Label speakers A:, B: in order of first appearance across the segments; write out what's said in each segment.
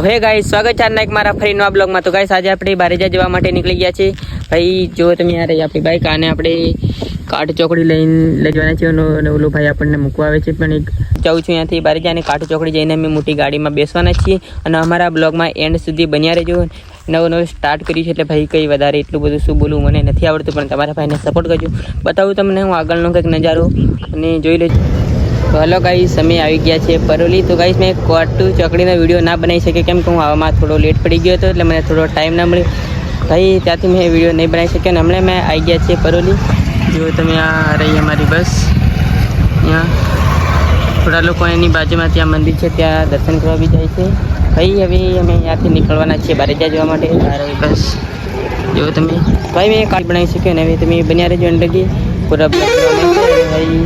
A: હે ગાઈસ, સ્વાગત છે આજના એક મારા ફરી નવા બ્લોગમાં। તો ગાઈસ આજે આપણે બારેજા જવા માટે નીકળી ગયા છે ભાઈ। જો તમે યાર આપણી બાઈક આને આપણે કાઠ ચોકડી લઈને જવાના છે અને ઓલો ભાઈ આપણને મૂકવા આવે છે। પણ એક જાઉં છું અહીંયાથી બારેજા અને કાઠ ચોકડી જઈને અમે મોટી ગાડીમાં બેસવાના છીએ અને અમારા બ્લોગમાં એન્ડ સુધી બન્યા રહેજો। નવું સ્ટાર્ટ કર્યું છે એટલે ભાઈ કંઈ વધારે એટલું બધું શું બોલવું મને નથી આવડતું, પણ તમારા ભાઈને સપોર્ટ કરજો। બતાવું તમને હું આગળનો કંઈક નજારો અને જોઈ લેજો। તો હલો ગાઈસ, અમે આવી ગયા છે પરોલી। તો ગાઈસ મેં કાઠ ચોકડીનો વિડીયો ના બનાવી શક્યો કેમ કે હું આવવામાં થોડો લેટ પડી ગયો હતો, એટલે મને થોડો ટાઈમ ના મળ્યો ભાઈ, ત્યાંથી મેં વિડીયો નહીં બનાવી શક્યો। અને હમણાં મેં આવી ગયા છીએ પરોલી। જો તમે આ રહી અમારી બસ, અહીંયા થોડા લોકો એની બાજુમાં ત્યાં મંદિર છે ત્યાં દર્શન કરવા બી જાય છે ભાઈ। હવે અમે ત્યાંથી નીકળવાના છીએ બારેજા જવા માટે। આ રહી બસ, જો તમે ભાઈ મેં કાલ બનાવી શક્યો ને હવે તમે બન્યા રહેજો એન્ડ લગી પૂરા ભાઈ।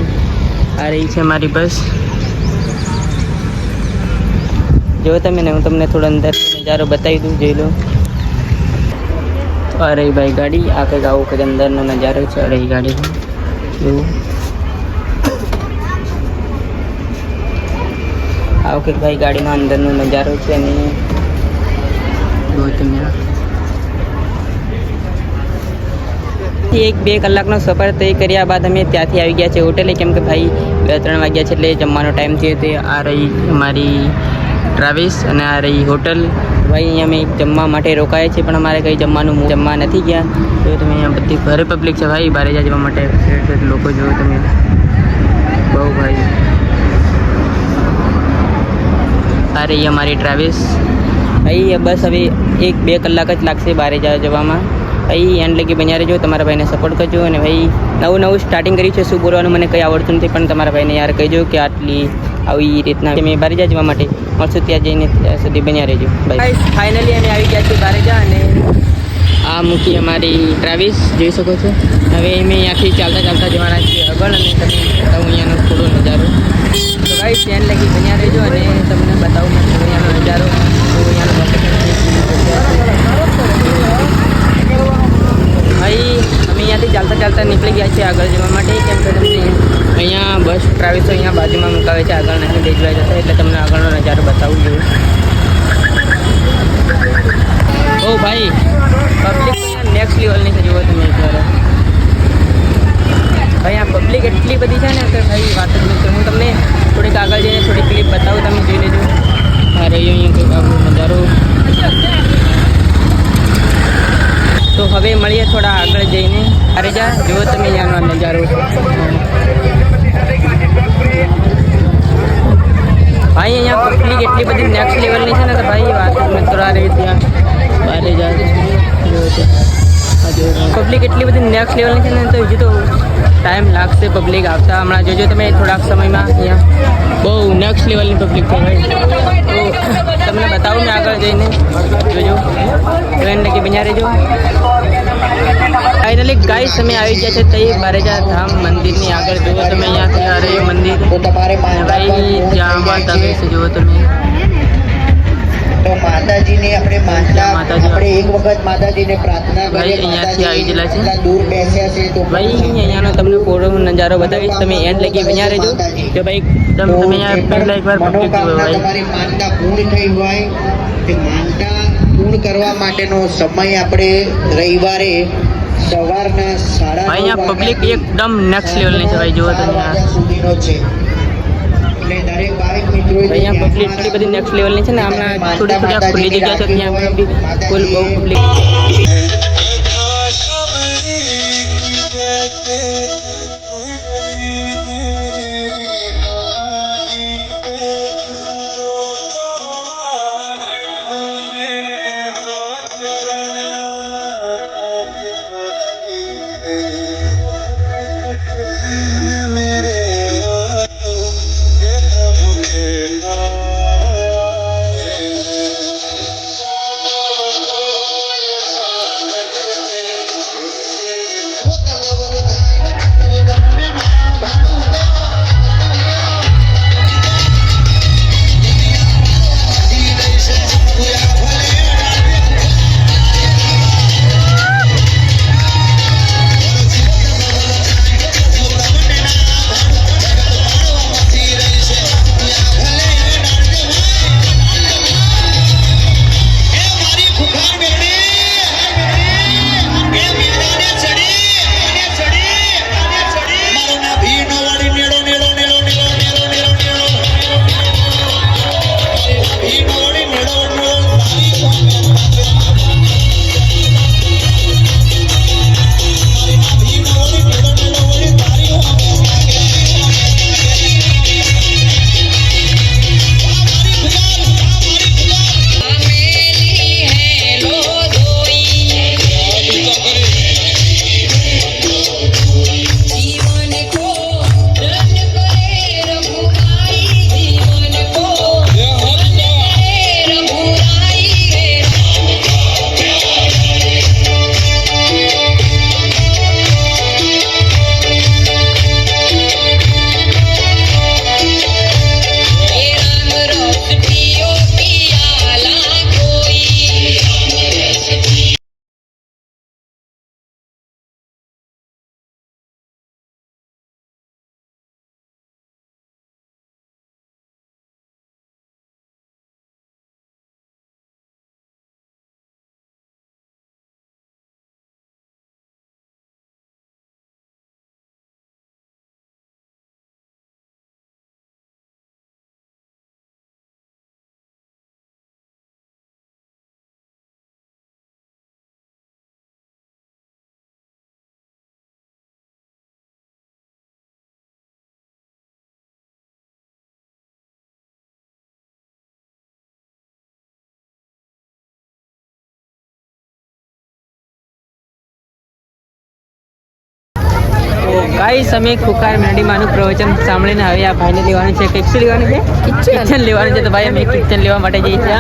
A: આ રહી છે મારી બસ, જો તમે ને હું તમને થોડો અંદર નજારો બતાવી દઉં, જોઈ લો। તો આ રહી ભાઈ ગાડી, આ કંઈક આવો કંઈક અંદરનો નજારો છે। આ રહી ગાડી, એવું આવો કંઈક ભાઈ ગાડીમાં અંદરનો નજારો છે। અને જો તમે 1-2 કલાકનો સફર તય કર્યા બાદ અમે ત્યાંથી આવી ગયા છે હોટેલે, કેમ કે ભાઈ 2-3 વાગ્યા છે એટલે જમવાનો ટાઈમ થયો। તે આ રહી અમારી ટ્રાવેલ્સ અને આ રહી હોટલ ભાઈ। અહીંયા અમે જમવા માટે રોકાયા છે પણ અમારે કંઈ જમવા નથી ગયા। તો તમે અહીંયા બધી ભારે પબ્લિક છે ભાઈ બારેજા જવા માટે લોકો, જો તમે બહુ ભાઈ। આ રહી અમારી ટ્રાવેલ્સ ભાઈ। બસ હવે 1-2 કલાક જ લાગશે બારેજા જવામાં ભાઈ। એન્ડ લગી બન્યા રહેજો, તમારા ભાઈને સપોર્ટ કરજો। અને ભાઈ નવું સ્ટાર્ટિંગ કર્યું છે, શું બોલવાનું મને કંઈ આવડતું નથી, પણ તમારા ભાઈને યાર કહેજો કે આટલી આવી રીતના મેં બારેજા જવા માટે મળશું, ત્યાં જઈને ત્યાં સુધી બન્યા રહેજો ભાઈ। ફાઇનલી અમે આવી ગયા છીએ બારેજા અને આ મૂકી અમારી ટ્રાવેલ્સ જોઈ શકો છો। હવે અમે અહીંયાથી ચાલતા જવાના છીએ આગળ અને તમને બતાવું અહીંયાનો થોડો નજારો। તો ભાઈ ત્યાં લગી બન્યા રહેજો અને તમને બતાવું મેં અહીંયાનો નજારો। તો અહીંયાનો ભાઈ અમે અહીંયાથી ચાલતા નીકળી ગયા છીએ આગળ જવા માટે, કેમ કે તમને અહીંયા બસ ટ્રાવેલ્સ અહીંયા બાજુમાં મુકાવે છે, આગળ નહીં લઈ જવા જતા, એટલે તમને આગળનો નજારો બતાવવું જોઈએ। ઓ ભાઈ પબ્લિક અહીંયા નેક્સ્ટ લેવલની છે, જુઓ તમે એકવાર ભાઈ। આ પબ્લિક એટલી બધી છે ને કે ભાઈ વાત જ નથી। હું તમને થોડીક આગળ જઈને થોડી ક્લિપ બતાવું, તમે જોઈ લેજો। આ રહ્યો અહીંયા કંઈક આપણો નજારો। તો હવે મળીએ થોડા આગળ જઈને બારેજા, જુઓ તમે અહીંયાનો નજારો ભાઈ। અહીંયા પબ્લિક એટલી બધી નેક્સ્ટ લેવલની છે ને તો ભાઈ વાત મિત્રો આ રહી ત્યાં બારેજા પબ્લિક એટલી બધી નેક્સ્ટ લેવલની છે ને તો હજુ તો ટાઈમ લાગશે પબ્લિક આવતા। હમણાં જોજો તમે થોડાક સમયમાં અહીંયા બહુ નેક્સ્ટ લેવલની પબ્લિક છે ભાઈ। તો તમને બતાવું મેં આગળ જઈને, જોજો ટ્રેન લગી બન્યા રહેજો। ફાઇનલી ગાઈસ અમે આવી ગયા છે તઈ બારેજા ધામ મંદિરની આગળ, જુઓ તમે અહીંયાથી આ રહ્યું મંદિર ભાઈ, ત્યાં માતા આવે છે જુઓ તમે।
B: તો માતાજીને આપણે એક વખત માતાજીને પ્રાર્થના
A: ભાઈ અહીંયાથી આવી ગયેલા છે
B: દૂર બેસ્યા છે તો
A: ભાઈ। અહીંયાનો તમને પૂરો નજારો બતાવીશ, તમે એન્ડ લગી બન્યા રહેજો કે ભાઈ તમે અહીંયા પહેલા એકવાર પબ્લિક જુઓ ભાઈ।
B: તમારી માનતા પૂર્ણ થઈ હોય તે માનતા પૂર્ણ કરવા માટેનો સમય આપણે રવિવારે સવારના 9:30
A: અહીંયા પબ્લિક એકદમ નેક્સ્ટ લેવલની છે ભાઈ, જુઓ તમે
B: સુધીનો છે। દરેક ભાવિક મિત્રો
A: અહીંયા પબ્લિક એટલી બધી નેક્સ્ટ લેવલની છે ને, હમણાં થોડી ખુલ્લી જગ્યા છે ત્યાં બી ફૂલ બહુ પબ્લિક। ગાઈસ અમે ખુખાર મેરડીમાંનું પ્રવચન સાંભળીને હવે આ ભાઈને લેવાનું છે. કંઈક શું લેવાનું છે? કિચન લેવાનું છે. તો ભાઈ અમે કિચન લેવા માટે જઈએ છીએ.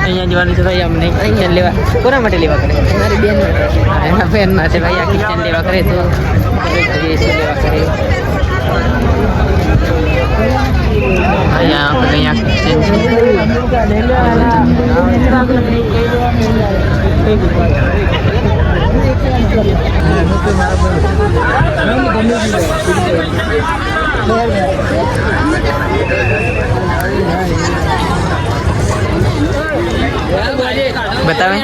A: અહીંયા જવાનું છે ભાઈ અમને કિચન લેવા. કોના માટે લેવા કરે? મારી બેન માટે. એના બેન માટે ભાઈ આ કિચન લેવા કરે તો લેવા કરે. અહીંયા કિચન બતાવે.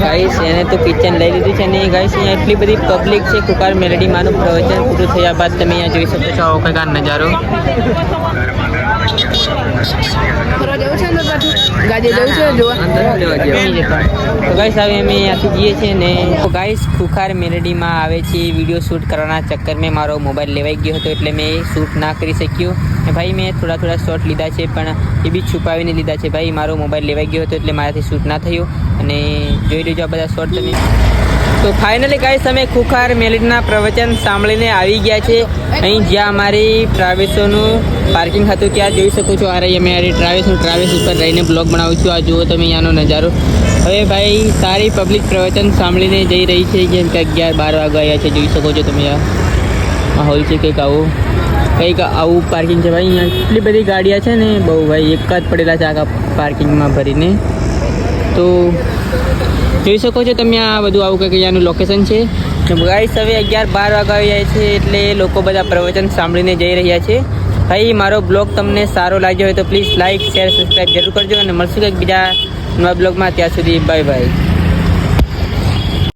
A: ગાઈસ એને તો કિચન લઈ લીધું છે ને ગાઈસ અહીંયા એટલી બધી પબ્લિક છે. ખુખાર મેલડીમાંનું પ્રવચન પૂરું થયા બાદ તમે અહીંયા જોઈ શકો છો આવો કંઈક આ નજારો. તો ગાઈસ હવે અમે અહીંયાથી જઈએ છીએ ને ગાઈસ ખુખાર મેલડીમાં આવે છે. વિડીયો શૂટ કરવાના ચક્કરમાં મારો મોબાઈલ લેવાઈ ગયો હતો એટલે મેં શૂટ ના કરી શક્યો. ને ભાઈ મેં થોડા શોટ લીધા છે પણ એ બી છુપાવીને લીધા છે. ભાઈ મારો મોબાઈલ લેવાઈ ગયો હતો એટલે મારાથી શૂટ ના થયો. અને જોઈ લેજો આ બધા શોટ તમે. તો ફાઇનલી ગાઈસ અમે ખુખાર મેલડીના પ્રવચન સાંભળીને આવી ગયા છે અહીં જ્યાં અમારી ટ્રાવેલ્સોનું પાર્કિંગ હતું. ત્યાં જોઈ શકો છો આ રહી અમે ટ્રાવેલ્સ ઉપર રહીને બ્લોગ બનાવું છું. આ જુઓ તમે અહીંયાનો નજારો. હવે ભાઈ સારી પબ્લિક પ્રવચન સાંભળીને જઈ રહી છે જેમ કે 11-12 વાગ્યા આવ્યા છે. જોઈ શકો છો તમે આ માહોલ છે કંઈક આવું પાર્કિંગ છે ભાઈ. અહીંયા એટલી બધી ગાડીઓ છે ને બહુ ભાઈ એક જ પડેલા છે આખા પાર્કિંગમાં ભરીને. તો જોઈ શકો છો તમે આ બધું આવું કંઈક અહીંયાનું લોકેશન છે. ગાઈસ હવે 11-12 વાગ્યા આવ્યા છે એટલે લોકો બધા પ્રવચન સાંભળીને જઈ રહ્યા છે. ભાઈ મારો બ્લોગ તમને સારો લાગ્યો હોય તો પ્લીઝ લાઇક શેર સબસ્ક્રાઈબ જરૂર કરજો અને મળશું કંઈક બીજા નવા બ્લોગમાં. ત્યાં સુધી બાય બાય.